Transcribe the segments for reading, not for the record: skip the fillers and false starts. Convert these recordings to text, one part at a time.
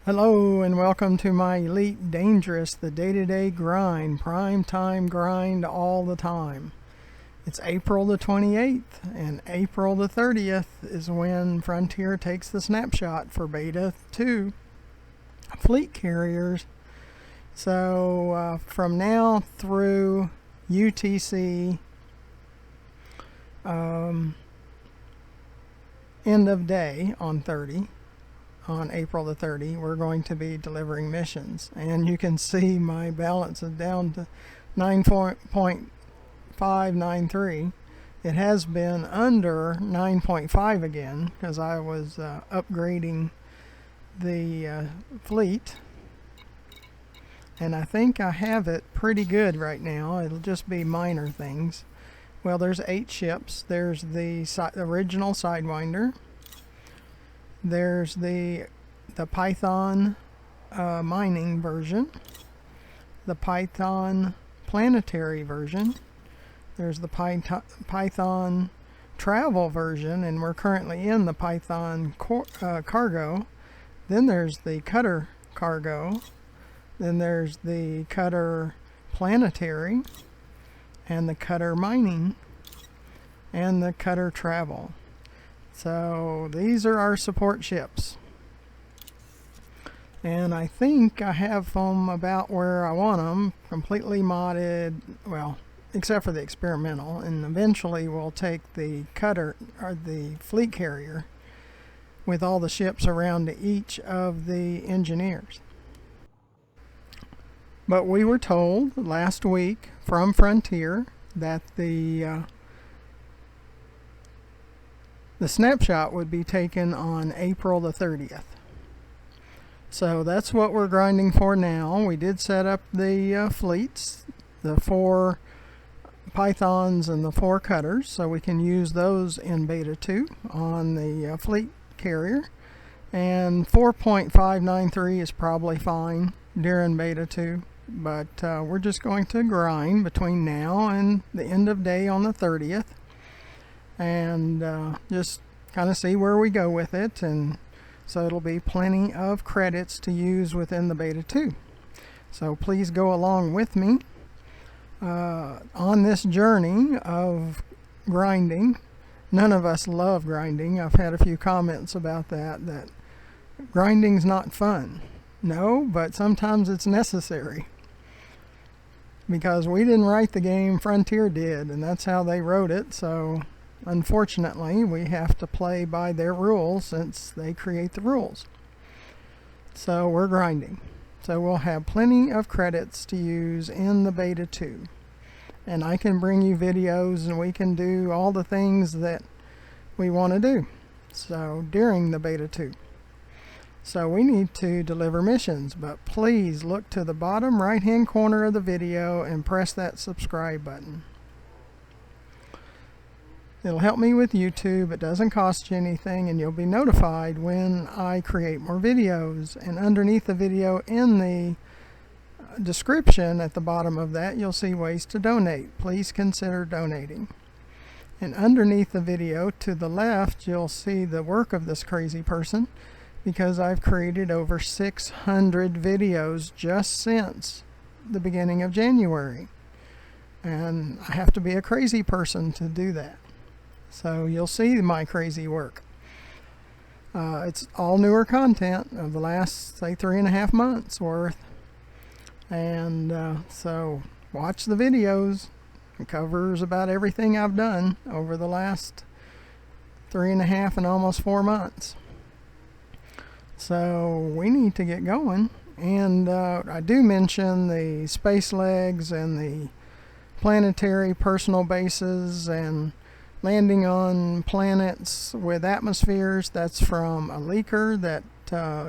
Hello and welcome to my Elite Dangerous, the day-to-day grind, prime time grind all the time. It's April the 28th and April the 30th is when Frontier takes the snapshot for Beta 2 fleet carriers. So from now through UTC end of day on April the 30th, we're going to be delivering missions. And you can see my balance is down to 9.593. It has been under 9.5 again because I was upgrading the fleet. And I think I have it pretty good right now. It'll just be minor things. Well, there's 8 ships. There's the original Sidewinder. There's the Python mining version, the Python Planetary version. There's the Python travel version, and we're currently in the Python cargo. Then there's the Cutter cargo. Then there's the Cutter Planetary, and the Cutter mining, and the Cutter travel. So these are our support ships. And I think I have them about where I want them, completely modded, well, except for the experimental. And eventually we'll take the Cutter, or the fleet carrier, with all the ships around each of the engineers. But we were told last week from Frontier that the snapshot would be taken on April the 30th. So that's what we're grinding for now. We did set up the fleets, the 4 Pythons and the 4 Cutters, so we can use those in Beta 2 on the fleet carrier. And 4.593 is probably fine during Beta 2, but we're just going to grind between now and the end of day on the 30th. And just kind of see where we go with it, and so it'll be plenty of credits to use within the Beta 2. So please go along with me on this journey of grinding. None of us love grinding. I've had a few comments about that grinding's not fun. No, but sometimes it's necessary. Because we didn't write the game, Frontier did, and that's how they wrote it. So unfortunately, we have to play by their rules since they create the rules. So we're grinding. So we'll have plenty of credits to use in the Beta 2. And I can bring you videos and we can do all the things that we want to do. So during the Beta 2. So we need to deliver missions, but please look to the bottom right hand corner of the video and press that subscribe button. It'll help me with YouTube. It doesn't cost you anything, and you'll be notified when I create more videos. And underneath the video in the description at the bottom of that, you'll see ways to donate. Please consider donating. And underneath the video to the left, you'll see the work of this crazy person, because I've created over 600 videos just since the beginning of January. And I have to be a crazy person to do that. So you'll see my crazy work. It's all newer content of the last, say, 3.5 months worth. And so watch the videos. It covers about everything I've done over the last 3.5 and almost 4 months. So we need to get going. And I do mention the space legs and the planetary personal bases and landing on planets with atmospheres. That's from a leaker that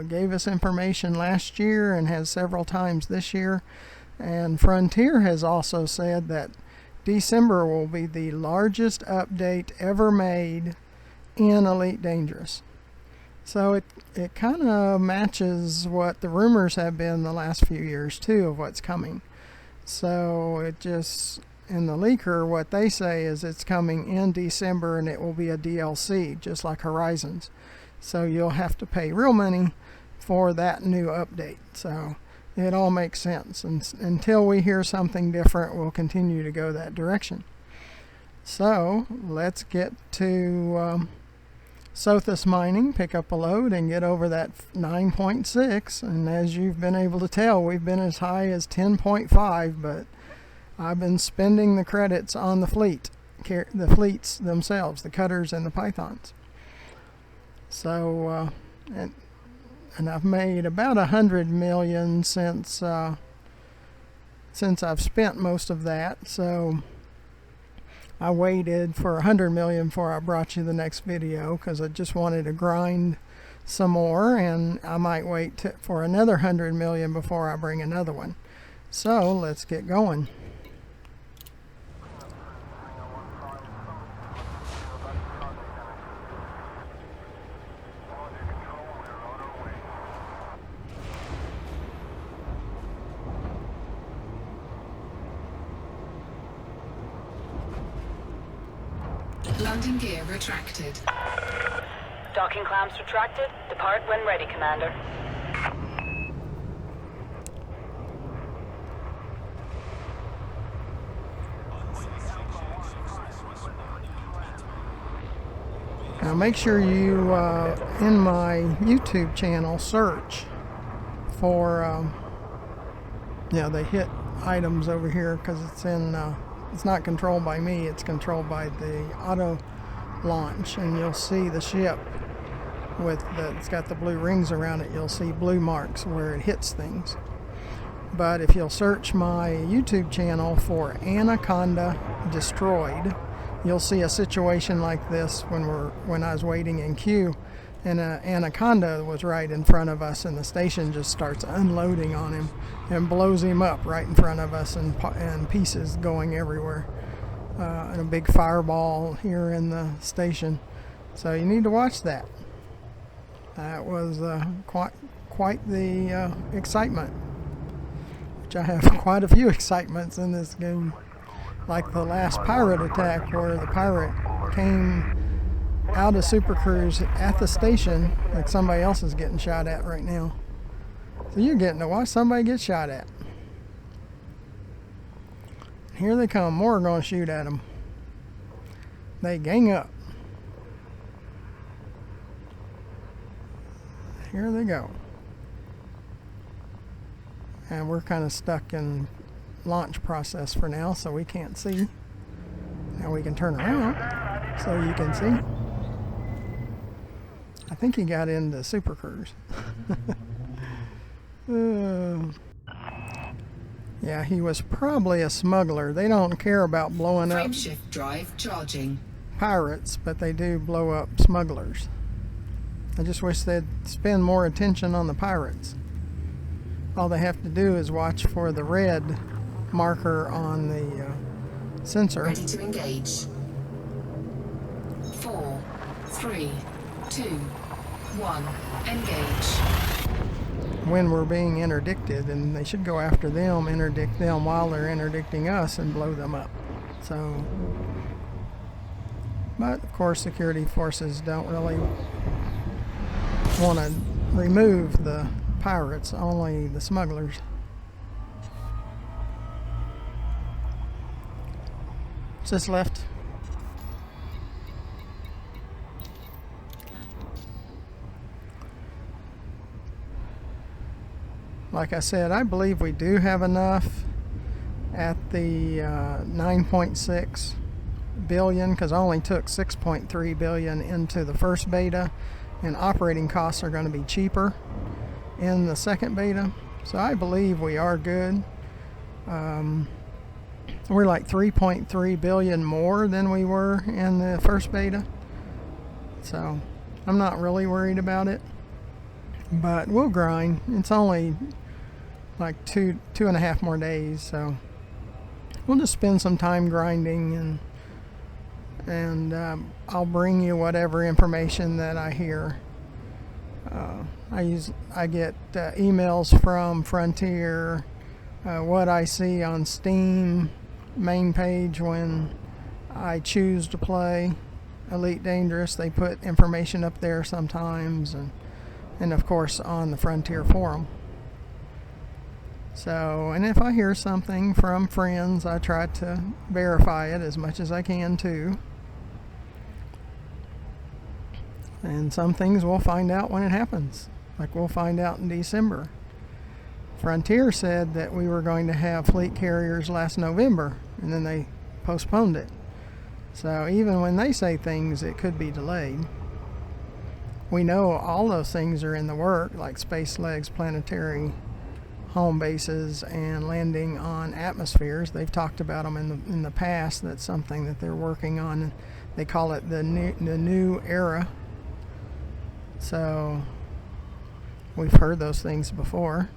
gave us information last year and has several times this year. And Frontier has also said that December will be the largest update ever made in Elite Dangerous. So it kind of matches what the rumors have been the last few years too of what's coming. So it just, in the leaker, what they say is it's coming in December and it will be a DLC, just like Horizons. So you'll have to pay real money for that new update. So it all makes sense. And until we hear something different, we'll continue to go that direction. So let's get to Sothis mining, pick up a load, and get over that 9.6. And as you've been able to tell, we've been as high as 10.5, but I've been spending the credits on the fleets themselves, the cutters and the pythons. So and I've made about 100 million since I've spent most of that. So I waited for 100 million before I brought you the next video, because I just wanted to grind some more, and I might wait for another 100 million before I bring another one. So let's get going. Landing gear retracted. Docking clamps retracted. Depart when ready, Commander. Now make sure you, in my YouTube channel, search for, they hit items over here, because it's in, it's not controlled by me, it's controlled by the auto launch, and you'll see the ship it's got the blue rings around it. You'll see blue marks where it hits things. But if you'll search my YouTube channel for Anaconda Destroyed, you'll see a situation like this when I was waiting in queue, and an Anaconda was right in front of us, and the station just starts unloading on him and blows him up right in front of us, and pieces going everywhere, and a big fireball here in the station. So you need to watch that. That was quite the excitement, which I have quite a few excitements in this game, like the last pirate attack where the pirate came out of Super Cruise at the station, like somebody else is getting shot at right now. So you're getting to watch somebody get shot at. Here they come. More are going to shoot at them. They gang up. Here they go. And we're kind of stuck in launch process for now, so we can't see. Now we can turn around so you can see. I think he got into Super Cruise. Yeah, he was probably a smuggler. They don't care about blowing up Frameshift drive charging. pirates, but they do blow up smugglers. I just wish they'd spend more attention on the pirates. All they have to do is watch for the red marker on the sensor. Ready to engage. 4, 3, 2, 1. Engage. When we're being interdicted, and they should go after them, interdict them while they're interdicting us, and blow them up. So, but of course security forces don't really want to remove the pirates, only the smugglers. Just left. Like I said, I believe we do have enough at the 9.6 billion, because I only took 6.3 billion into the first beta, and operating costs are going to be cheaper in the second beta. So I believe we are good. We're like 3.3 billion more than we were in the first beta. So I'm not really worried about it. But we'll grind. It's only like two and a half more days, so we'll just spend some time grinding, and I'll bring you whatever information that I hear. I get emails from Frontier, what I see on Steam main page when I choose to play Elite Dangerous. They put information up there sometimes, and of course on the Frontier Forum. So, and if I hear something from friends, I try to verify it as much as I can too. And some things we'll find out when it happens. Like we'll find out in December. Frontier said that we were going to have fleet carriers last November, and then they postponed it. So even when they say things, it could be delayed. We know all those things are in the work, like space legs, planetary home bases, and landing on atmospheres. They've talked about them in the past. That's something that they're working on. They call it the new era. So we've heard those things before.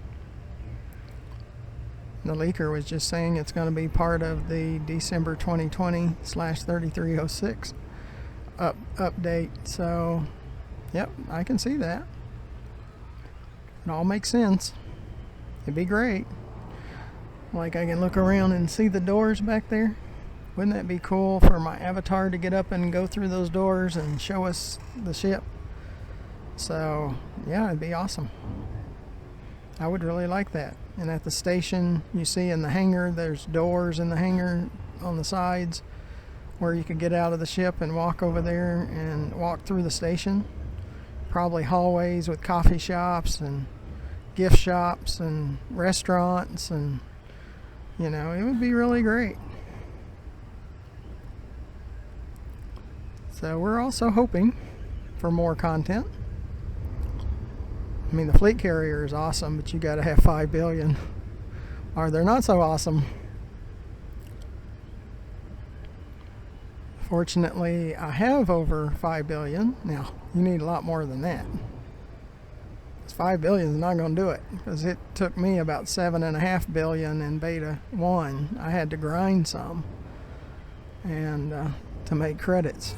The leaker was just saying it's going to be part of the December 2020/3306 update. So, yep, I can see that. It all makes sense. It'd be great. Like I can look around and see the doors back there. Wouldn't that be cool for my avatar to get up and go through those doors and show us the ship? So, yeah, it'd be awesome. I would really like that. And at the station, you see in the hangar, there's doors in the hangar on the sides where you could get out of the ship and walk over there and walk through the station. Probably hallways with coffee shops and gift shops and restaurants, and you know, it would be really great. So we're also hoping for more content. I mean, the fleet carrier is awesome, but you got to have 5 billion, or they're not so awesome. Fortunately, I have over 5 billion. Now, you need a lot more than that. 5 billion is not going to do it, because it took me about 7.5 billion in beta 1. I had to grind some and to make credits.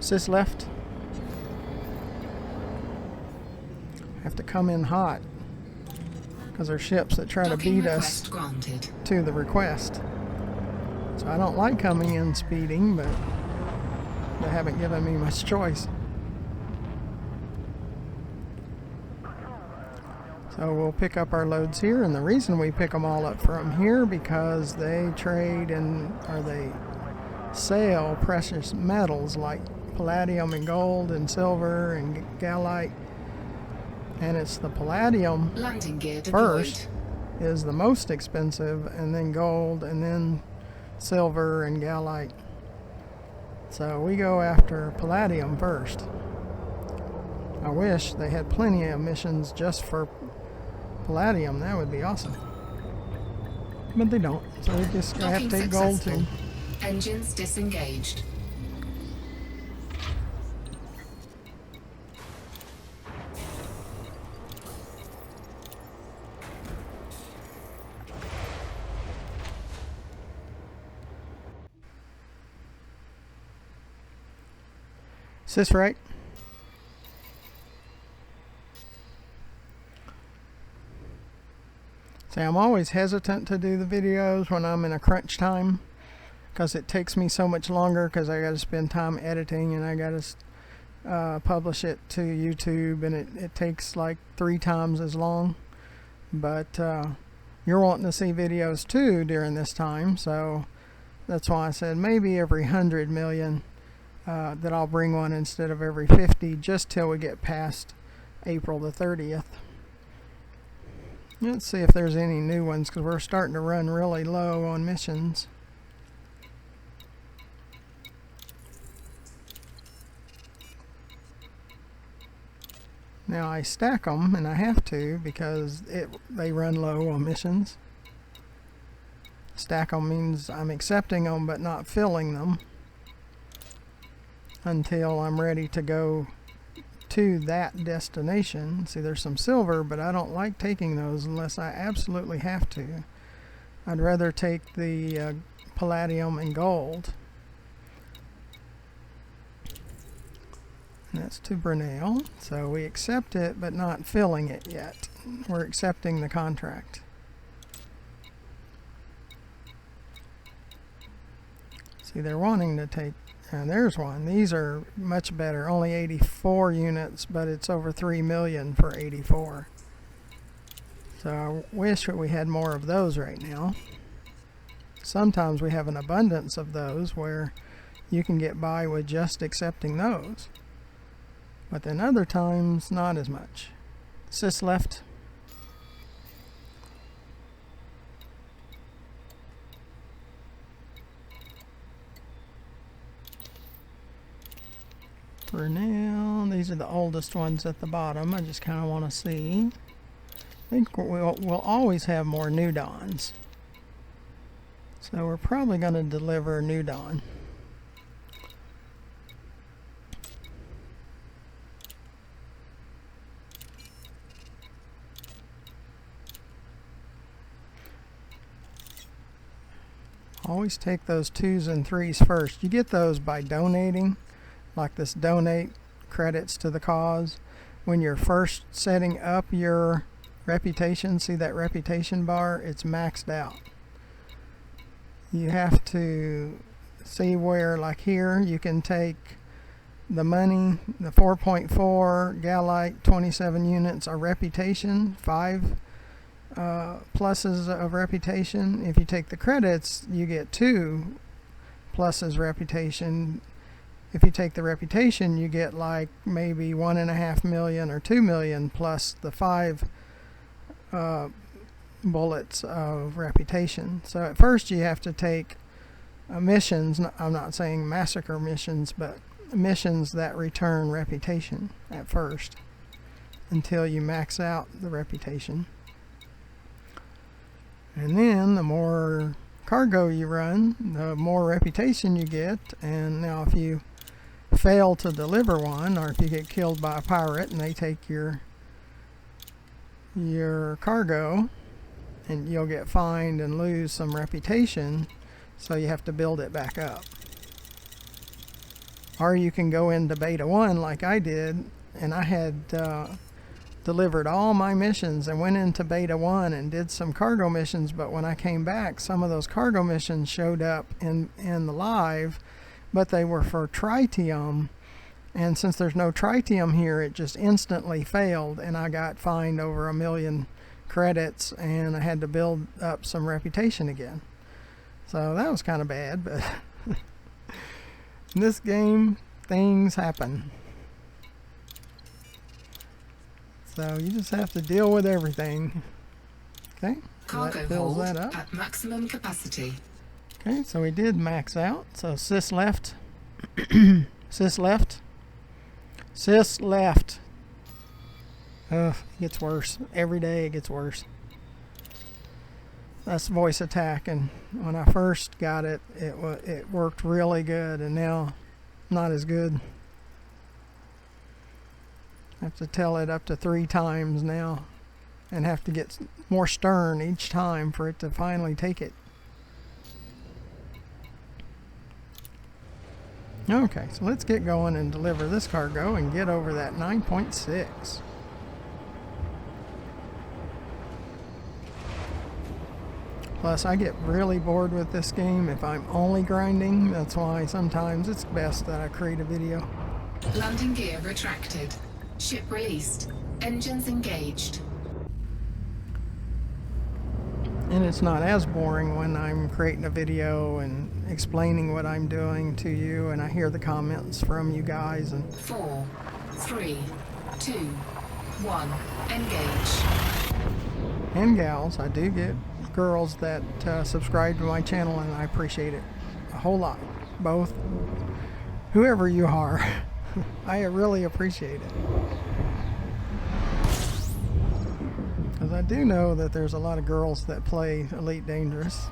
Sis left. Have to come in hot because they're ships that try to beat us to the request. So I don't like coming in speeding, but they haven't given me much choice. So we'll pick up our loads here, and the reason we pick them all up from here because they trade or they sell precious metals like palladium and gold and silver and gallite, and it's the palladium first is the most expensive, and then gold, and then silver and gallite. So we go after palladium first. I wish they had plenty of missions just for palladium. That would be awesome, but they don't, so we just have to take gold too. Engines disengaged. Is this right? See, I'm always hesitant to do the videos when I'm in a crunch time, because it takes me so much longer, because I got to spend time editing, and I got to publish it to YouTube, and it takes like 3 times as long. But you're wanting to see videos too during this time, so that's why I said maybe every 100 million that I'll bring one instead of every 50, just till we get past April the 30th. Let's see if there's any new ones, because we're starting to run really low on missions. Now I stack them, and I have to, because they run low on missions. Stack them means I'm accepting them but not filling them until I'm ready to go to that destination. See, there's some silver, but I don't like taking those unless I absolutely have to. I'd rather take the palladium and gold. And that's to Brunel, so we accept it but not filling it yet. We're accepting the contract. See, they're wanting to take And there's one. These are much better. Only 84 units, but it's over 3 million for 84. So I wish that we had more of those right now. Sometimes we have an abundance of those where you can get by with just accepting those. But then other times, not as much. Sys left. For now, these are the oldest ones at the bottom. I just kind of want to see. I think we'll always have more New Dawns. So we're probably going to deliver New Dawn. Always take those 2s and 3s first. You get those by donating. Like this donate credits to the cause. When you're first setting up your reputation, see that reputation bar? It's maxed out. You have to see where, like here, you can take the money, the 4.4 Galite 27 units are reputation, 5 pluses of reputation. If you take the credits, you get 2 pluses reputation. If you take the reputation, you get like maybe 1.5 million or 2 million plus the 5 bullets of reputation. So at first you have to take missions. I'm not saying massacre missions, but missions that return reputation at first until you max out the reputation. And then the more cargo you run, the more reputation you get. And now if you fail to deliver one, or if you get killed by a pirate and they take your cargo, and you'll get fined and lose some reputation, so you have to build it back up. Or you can go into beta 1 like I did, and I had delivered all my missions and went into beta 1 and did some cargo missions, but when I came back, some of those cargo missions showed up in the live, but they were for tritium, and since there's no tritium here, it just instantly failed, and I got fined over 1 million credits, and I had to build up some reputation again. So that was kind of bad, but in this game, things happen. So you just have to deal with everything. Okay, Cargo that fills hold that up. at maximum capacity. Okay, so we did max out. So sys left. Sys left. Sys left. Ugh, it gets worse. Every day it gets worse. That's voice attack, and when I first got it, it worked really good, and now not as good. I have to tell it up to 3 times now, and have to get more stern each time for it to finally take it. Okay, so let's get going and deliver this cargo and get over that 9.6. Plus, I get really bored with this game if I'm only grinding. That's why sometimes it's best that I create a video. Landing gear retracted. Ship released. Engines engaged. And it's not as boring when I'm creating a video and explaining what I'm doing to you, and I hear the comments from you guys. And 4, 3, 2, 1. Engage. and gals, I do get girls that subscribe to my channel, and I appreciate it a whole lot. Both, whoever you are, I really appreciate it. Because I do know that there's a lot of girls that play Elite Dangerous.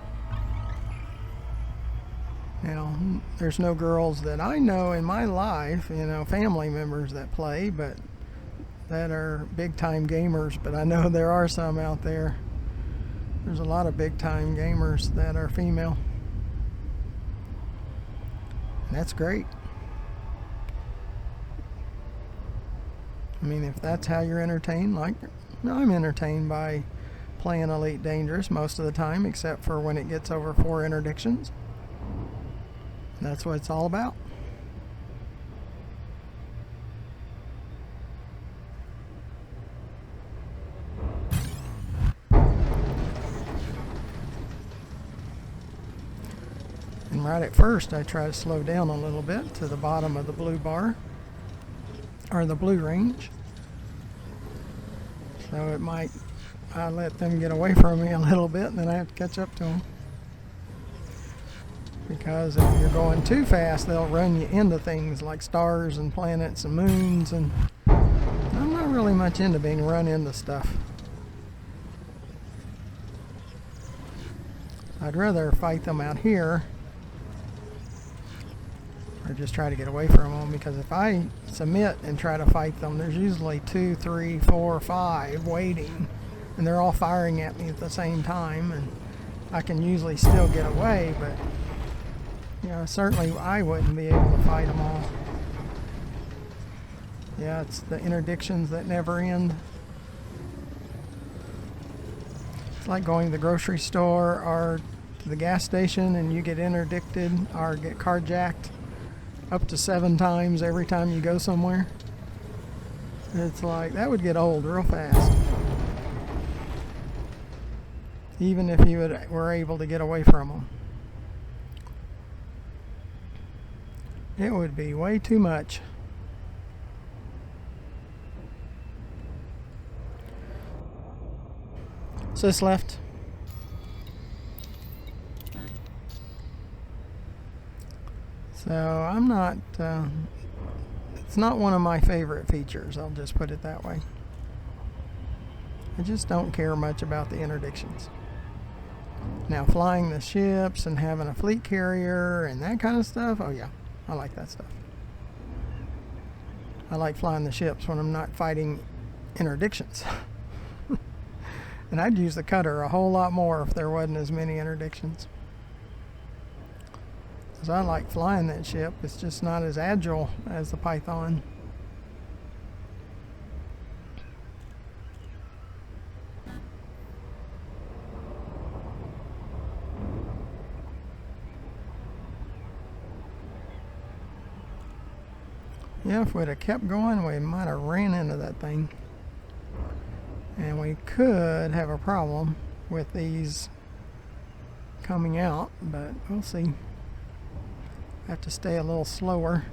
Now, there's no girls that I know in my life, you know, family members that play, but that are big time gamers. But I know there are some out there. There's a lot of big time gamers that are female. And that's great. I mean, if that's how you're entertained, like I'm entertained by playing Elite Dangerous most of the time, except for when it gets over 4 interdictions. That's what it's all about. And right at first I try to slow down a little bit to the bottom of the blue bar, or the blue range. So it might, I let them get away from me a little bit and then I have to catch up to them. Because if you're going too fast, they'll run you into things like stars and planets and moons, and I'm not really much into being run into stuff. I'd rather fight them out here, or just try to get away from them, because if I submit and try to fight them, there's usually 2, 3, 4, 5 waiting, and they're all firing at me at the same time, and I can usually still get away, but certainly I wouldn't be able to fight them all. Yeah, it's the interdictions that never end. It's like going to the grocery store or to the gas station and you get interdicted or get carjacked up to 7 times every time you go somewhere. It's like, that would get old real fast. Even if you were able to get away from them. It would be way too much. Sis left. So I'm not, it's not one of my favorite features, I'll just put it that way. I just don't care much about the interdictions. Now flying the ships and having a fleet carrier and that kind of stuff, oh yeah. I like that stuff. I like flying the ships when I'm not fighting interdictions. And I'd use the cutter a whole lot more if there wasn't as many interdictions. Because I like flying that ship. It's just not as agile as the Python. Yeah, if we'd have kept going, we might have ran into that thing. And we could have a problem with these coming out, but we'll see. Have to stay a little slower.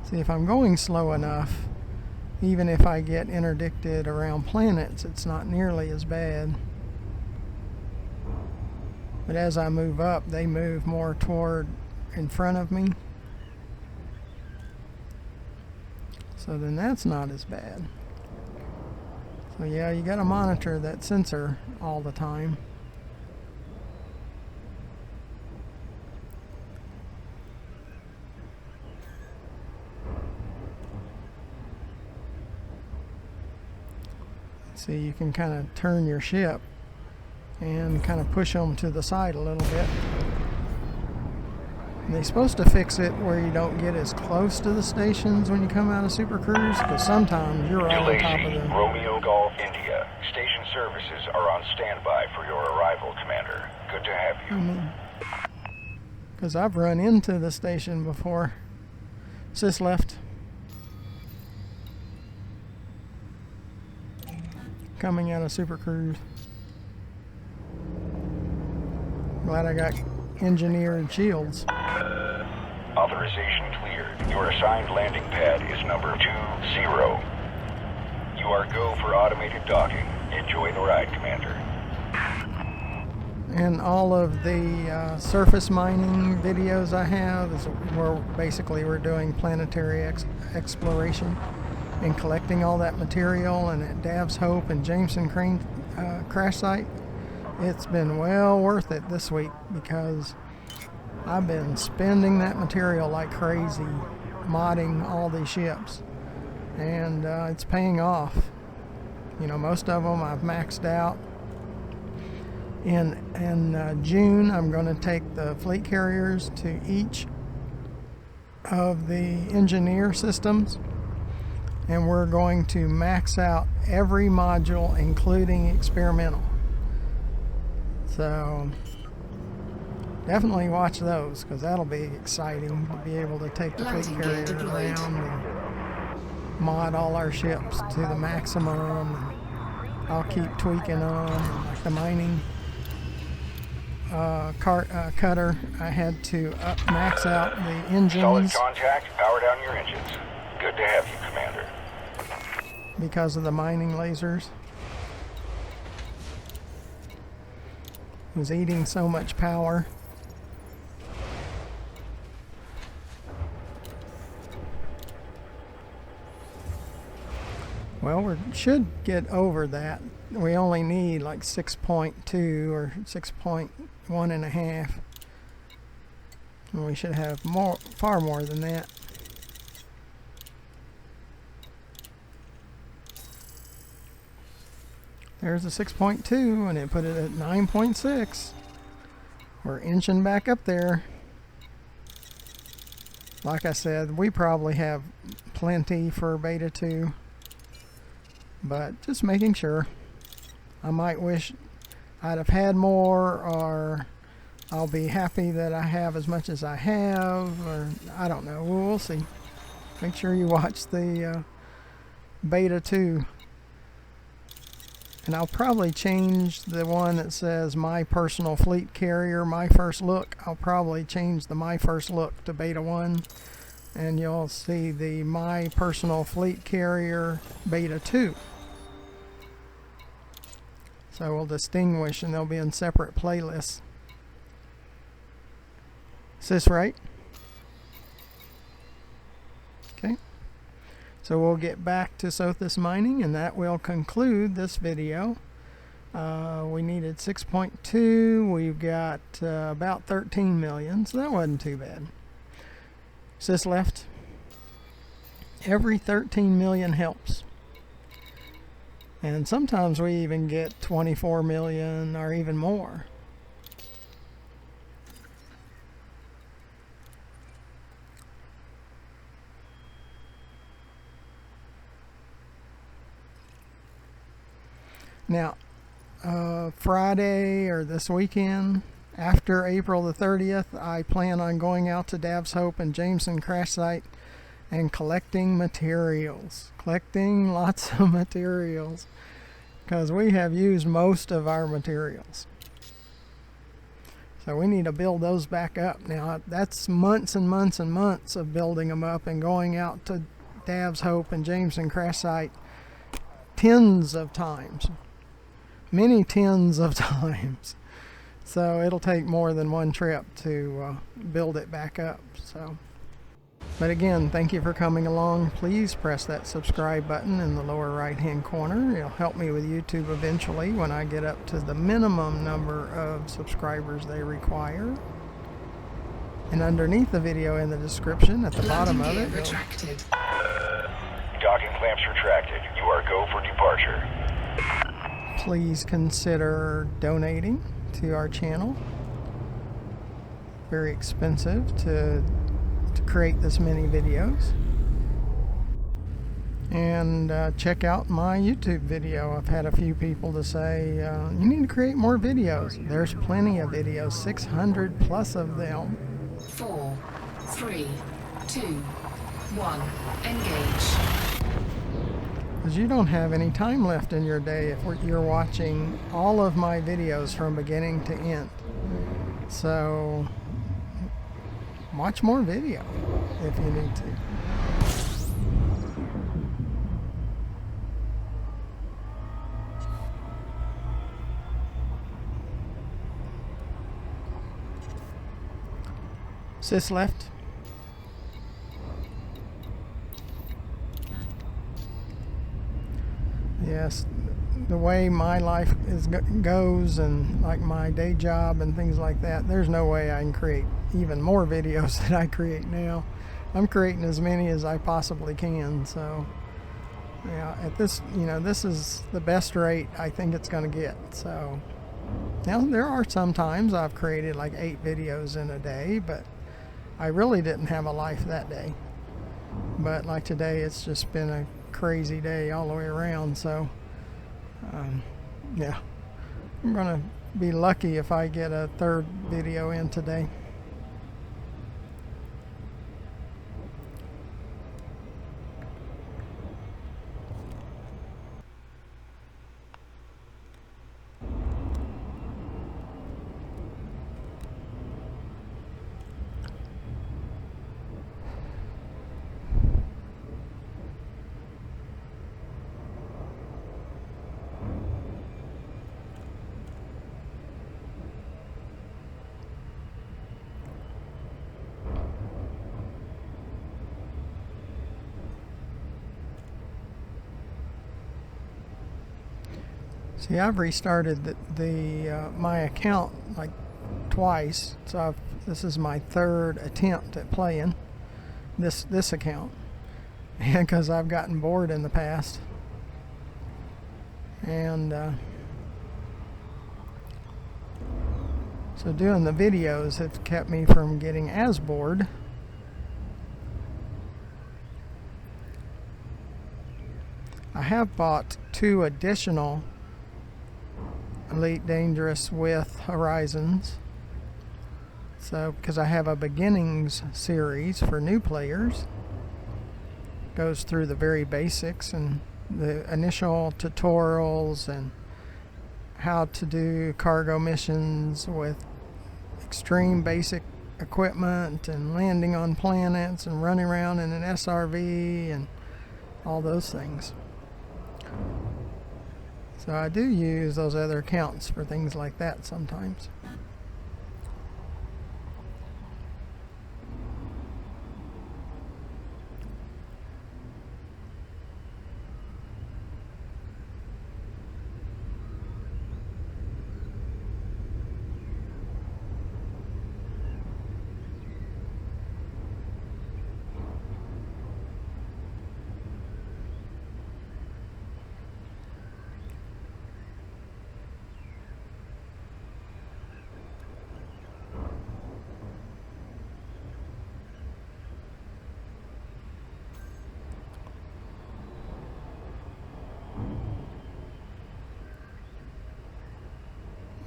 See, if I'm going slow enough, even if I get interdicted around planets, it's not nearly as bad. But as I move up, they move more toward in front of me. So then that's not as bad. So yeah, you got to monitor that sensor all the time. See, you can kind of turn your ship and kind of push them to the side a little bit. And they're supposed to fix it where you don't get as close to the stations when you come out of Super Cruise, because sometimes you're right on top of the... Romeo Golf, India. Station services are on standby for your arrival, Commander. Good to have you. Because I've run into the station before. Sis left. Coming out of Super Cruise. Glad I got engineered shields. Authorization cleared. Your assigned landing pad is number 20. You are go for automated docking. Enjoy the ride, Commander. And all of the surface mining videos I have is where basically we're doing planetary exploration and collecting all that material, and at Dav's Hope and Jameson Crane crash site. It's been well worth it this week because I've been spending that material like crazy, modding all these ships, and it's paying off. You know, most of them I've maxed out. In June, I'm going to take the fleet carriers to each of the engineer systems, and we're going to max out every module, including experimental. So definitely watch those, because that'll be exciting to be able to take the fleet carrier around and mod all our ships to the maximum. And I'll keep tweaking them, like the mining. cutter, I had to max out the Solid engines contact. Power down your engines. Good to have you, Commander. because of the mining lasers. It was eating so much power. Well, we should get over that. We only need like 6.2 or 6.1 and a half. And we should have far more than that. There's a 6.2 and it put it at 9.6. We're inching back up there. Like I said, we probably have plenty for beta 2. But just making sure. I might wish I'd have had more, or I'll be happy that I have as much as I have, or I don't know. We'll see. Make sure you watch the beta 2. And I'll probably change the one that says My Personal Fleet Carrier, My First Look. I'll probably change the My First Look to beta 1. And you'll see the My Personal Fleet Carrier beta 2. So we'll distinguish, and they'll be in separate playlists. Is this right? Okay. So we'll get back to Sothis mining, and that will conclude this video. We needed 6.2. We've got about 13 million, so that wasn't too bad. Sis left. Every 13 million helps. And sometimes we even get 24 million or even more. Now, Friday or this weekend, after April the 30th, I plan on going out to Dav's Hope and Jameson crash site and collecting materials. Collecting lots of materials. Because we have used most of our materials. So we need to build those back up. Now, that's months and months and months of building them up and going out to Dav's Hope and Jameson crash site tens of times. Many tens of times. So it'll take more than one trip to build it back up. But again, thank you for coming along. Please press that subscribe button in the lower right hand corner. It'll help me with YouTube eventually when I get up to the minimum number of subscribers they require. And underneath the video in the description at the bottom of it, retracted. Docking clamps retracted. You are go for departure. please consider donating to our channel. Very expensive to create this many videos. And check out my YouTube video. I've had a few people to say, you need to create more videos. There's plenty of videos, 600 plus of them. 4, 3, 2, 1, engage. Because you don't have any time left in your day if you're watching all of my videos from beginning to end. So watch more video if you need to. Sis left. Yes, the way my life goes and like my day job and things like that, there's no way I can create even more videos than I create now. I'm creating as many as I possibly can, so yeah, at this, this is the best rate I think it's going to get. So now there are some times I've created like 8 videos in a day, but I really didn't have a life that day. But like today, it's just been a crazy day all the way around. So yeah, I'm gonna be lucky if I get a 3rd video in today. See, I've restarted my account like twice, so this is my third attempt at playing this account, and because I've gotten bored in the past, and so doing the videos have kept me from getting as bored. I have bought 2 additional Elite Dangerous with Horizons, so because I have a beginnings series for new players, goes through the very basics and the initial tutorials and how to do cargo missions with extreme basic equipment and landing on planets and running around in an SRV and all those things. So I do use those other accounts for things like that sometimes.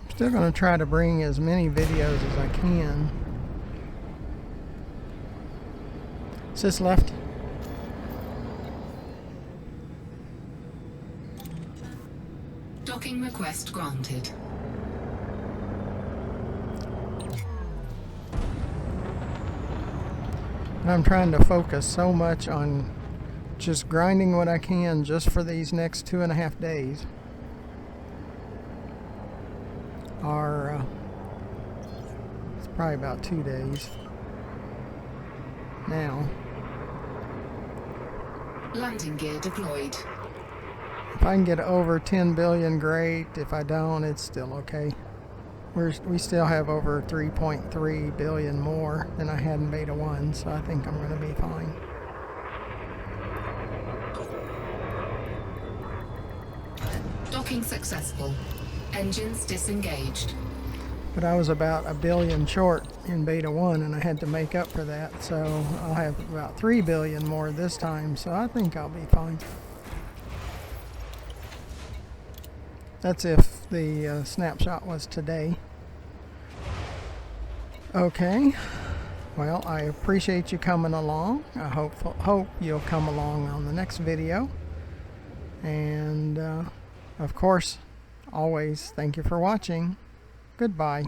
Still going to try to bring as many videos as I can. Is this left? Docking request granted. And I'm trying to focus so much on just grinding what I can just for these next 2.5 days. Or it's probably about 2 days now. Landing gear deployed. If I can get over 10 billion, great. If I don't, it's still okay. We still have over 3.3 billion more than I had in Beta 1, so I think I'm going to be fine. Docking successful. Engines disengaged. But I was about 1 billion short in Beta 1, and I had to make up for that, so I'll have about 3 billion more this time, so I think I'll be fine. That's if the snapshot was today. Okay, well, I appreciate you coming along. I hope you'll come along on the next video, and of course, always thank you for watching. Goodbye.